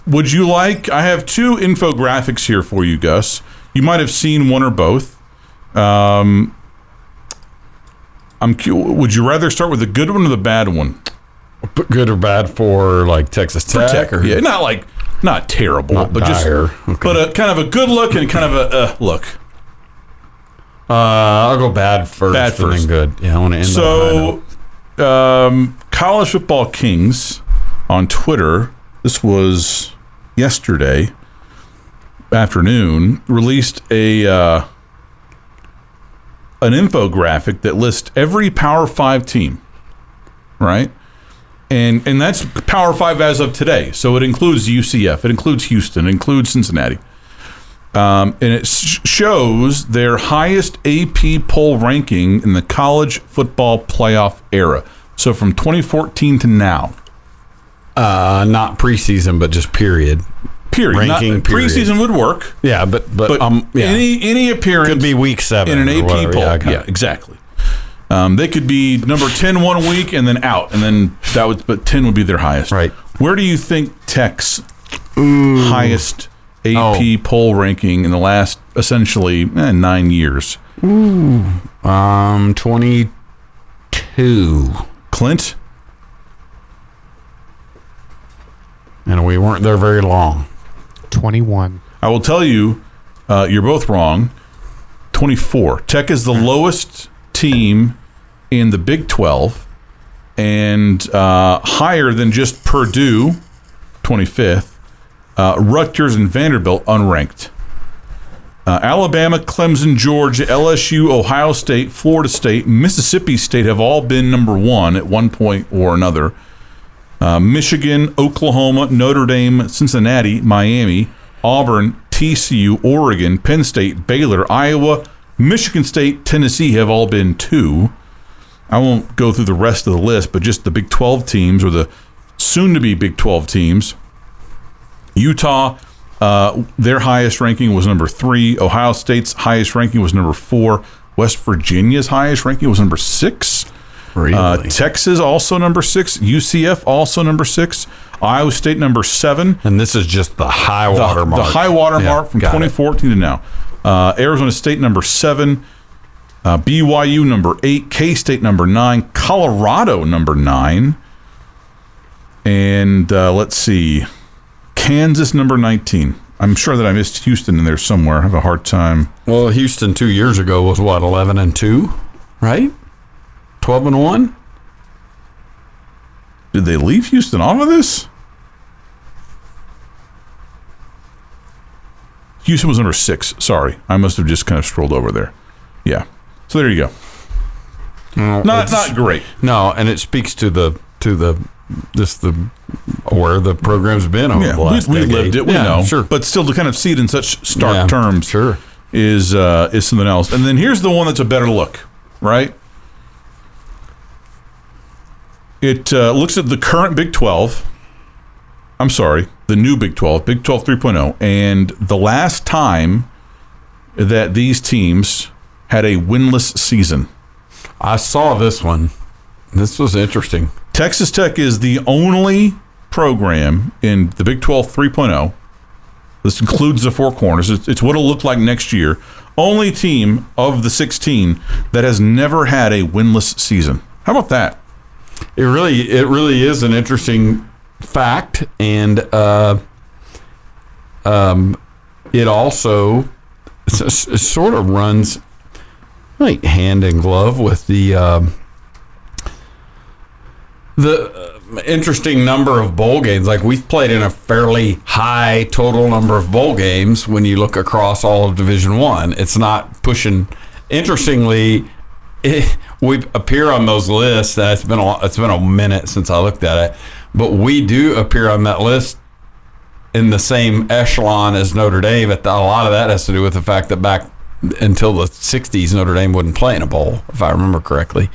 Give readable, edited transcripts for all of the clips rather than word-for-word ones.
would you like? I have two infographics here for you, Gus. You might have seen one or both. Would you rather start with the good one or the bad one? Good or bad for like Texas Tech? Or yeah, not terrible, not but dire. But kind of a good look and kind of a look. I'll go bad first. Bad first. And then good. Yeah, I want to end so, College Football Kings on Twitter. This was yesterday afternoon. Released an infographic that lists every Power 5 team, right? And that's Power 5 as of today. So it includes UCF, it includes Houston, it includes Cincinnati. And it shows their highest AP poll ranking in the college football playoff era. So from 2014 to now. Not preseason, but just period. Ranking period. Preseason would work. Yeah, but any appearance could be week 7 in an AP whatever. poll. Yeah, exactly. They could be number 10 one week and then out, and then but 10 would be their highest. Right. Where do you think Tech's highest AP poll ranking in the last essentially 9 years? 22. Clint? And we weren't there very long. 21. I will tell you, you're both wrong. 24. Tech is the lowest team in the Big 12 and higher than just Purdue, 25th, Rutgers and Vanderbilt unranked. Alabama, Clemson, Georgia, LSU, Ohio State, Florida State, Mississippi State have all been number one at one point or another. Michigan, Oklahoma, Notre Dame, Cincinnati, Miami, Auburn, TCU, Oregon, Penn State, Baylor, Iowa, Michigan State, Tennessee have all been 2. I won't go through the rest of the list, but just the Big 12 teams or the soon-to-be Big 12 teams. Utah, their highest ranking was number 3. Ohio State's highest ranking was number 4. West Virginia's highest ranking was number 6. Really? Texas also number 6. UCF also number 6. Iowa State number 7. And this is just the high water mark. The high water mark from 2014 to now. Arizona State number 7. BYU number 8. K-State number 9. Colorado number 9. And let's see. Kansas number 19. I'm sure that I missed Houston in there somewhere. I have a hard time. Well, Houston 2 years ago was what, 11-2, right? 12-1. Did they leave Houston off of this? Houston was number 6. Sorry, I must have just kind of scrolled over there. Yeah. So there you go. Not great. No, and it speaks to where the program's been over the last we decade. lived it. We know, sure. But still, to kind of see it in such stark terms, sure, is something else. And then here's the one that's a better look, right? It looks at the current Big 12. I'm sorry, the new Big 12, Big 12 3.0, and the last time that these teams had a winless season. I saw this one. This was interesting. Texas Tech is the only program in the Big 12 3.0. This includes the Four Corners. It's what it'll look like next year. Only team of the 16 that has never had a winless season. How about that? It really is an interesting fact, and it also sort of runs like hand in glove with the interesting number of bowl games. Like, we've played in a fairly high total number of bowl games when you look across all of Division I. It's not pushing. Interestingly, we appear on those lists. It's been a minute since I looked at it, but we do appear on that list in the same echelon as Notre Dame. But a lot of that has to do with the fact that back until the 60s, Notre Dame wouldn't play in a bowl, if I remember correctly.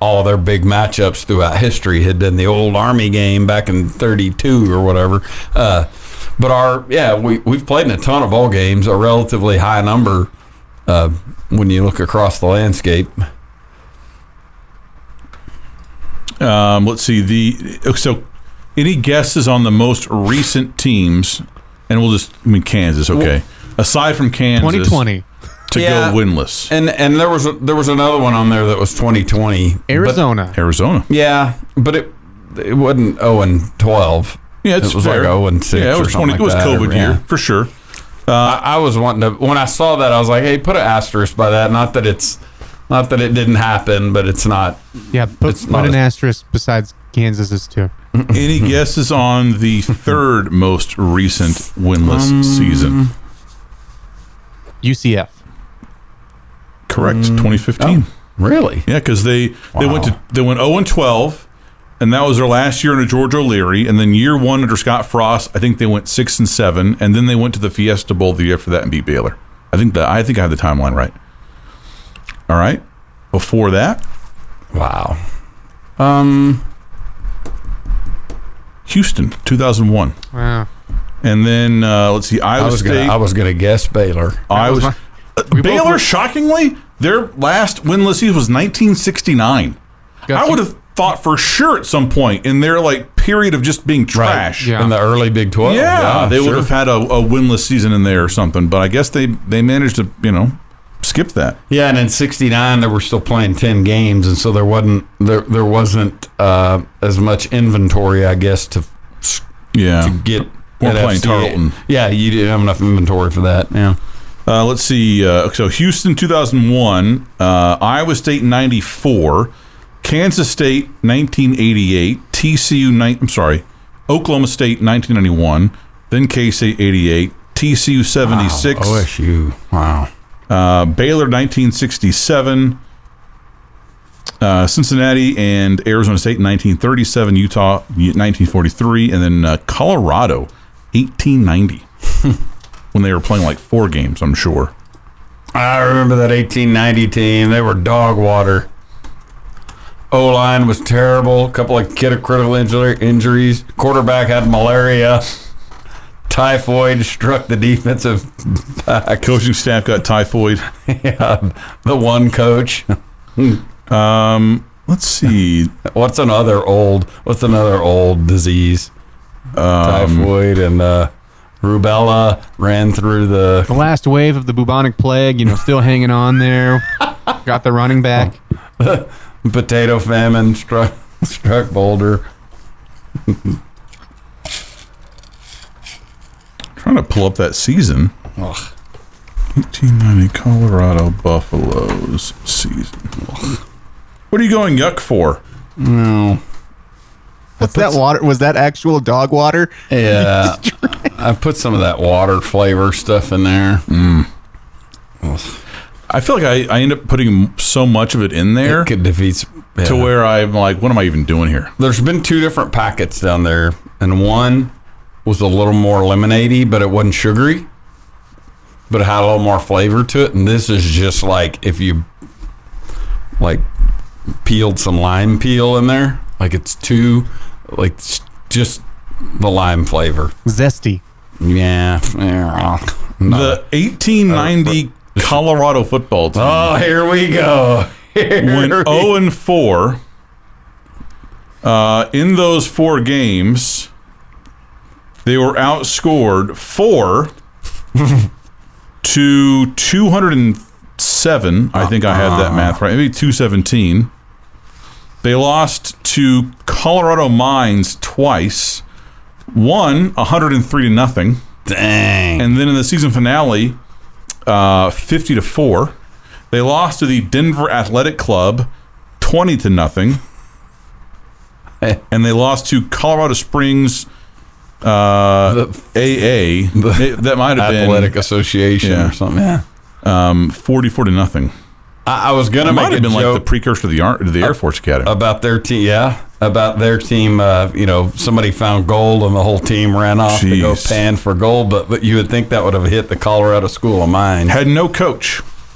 All their big matchups throughout history had been the old Army game back in 32 or whatever. But we've played in a ton of bowl games, a relatively high number when you look across the landscape. Let's see. So Any guesses on the most recent teams? And Kansas, okay. Aside from Kansas, 2020. to Yeah. go winless. And there was another one on there that was 2020. Arizona. Arizona. Yeah, but it wasn't 0-12. Yeah, it's It was fair. like 0-6 Yeah, it or was something It was like that. COVID Yeah. year for sure. I was wanting to, when I saw that, I was like, hey, put an asterisk by that. Not that it didn't happen, but it's not. Yeah, It's put not an a- asterisk besides Kansas's too. Any guesses on the third most recent winless season? UCF. Correct, 2015. Really? Yeah, because they went 0-12, and that was their last year under George O'Leary. And then year one under Scott Frost, I think they went 6-7, and then they went to the Fiesta Bowl the year after that and beat Baylor. I think I have the timeline right. All right. Before that, Wow. Houston, 2001, Wow. and then let's see, Iowa State. I was gonna guess Baylor. Iowa. Baylor, shockingly, their last winless season was 1969. Got I you. would have thought for sure at some point in their period of just being trash. Yeah. In the early Big 12. Yeah, they would sure. have had a winless season in there or something. But I guess they managed to skip that. Yeah, and in '69 they were still playing 10 games, and so there wasn't as much inventory, I guess, to Yeah. get. We're at playing FCA. Tarleton. Yeah, you didn't have enough inventory for that. Yeah. Let's see. So Houston 2001, Iowa State 94, Kansas State 1988, Oklahoma State 1991, then K-State 88, TCU 76, Wow, OSU. Wow. Baylor 1967, Cincinnati and Arizona State in 1937, Utah 1943, and then Colorado 1890 when they were playing 4 games, I'm sure. I remember that 1890 team. They were dog water. O-line was terrible. A couple of critical injuries. Quarterback had malaria. Typhoid struck the defensive back. Coaching staff got typhoid. Yeah, the one coach. Let's see. What's another old disease? Typhoid and rubella ran through The last wave of the bubonic plague, still hanging on there. Got the running back. potato famine struck Boulder. Trying to pull up that season. Ugh. 1890 Colorado Buffaloes season. What are you going yuck for? No. What's that water? Was that actual dog water? Yeah. I put some of that water flavor stuff in there. I feel like I end up putting so much of it in there It could defeat. to where I'm like, what am I even doing here? There's been 2 different packets down there, and one was a little more lemonade-y, but it wasn't sugary. But it had a little more flavor to it, and this is just if you peeled some lime peel in there, it's just the lime flavor. Zesty. Yeah. The 1890 Colorado football team Oh, here we go. went 0-4. In those 4 games, they were outscored 4 to 207. I think I had that math right. Maybe 217. They lost to Colorado Mines twice. Won 103-0. Dang. And then in the season finale, 50-4. They lost to the Denver Athletic Club 20-0. And they lost to Colorado Springs AA. That might have been Athletic Association Yeah. or something. Yeah. 44-0. I was gonna Might make have a been joke the precursor to the Air Force Academy. about their team. Yeah, about their team. Somebody found gold and the whole team ran off to go Jeez. pan for gold. But you would think that would have hit the Colorado School of Mines. Had no coach.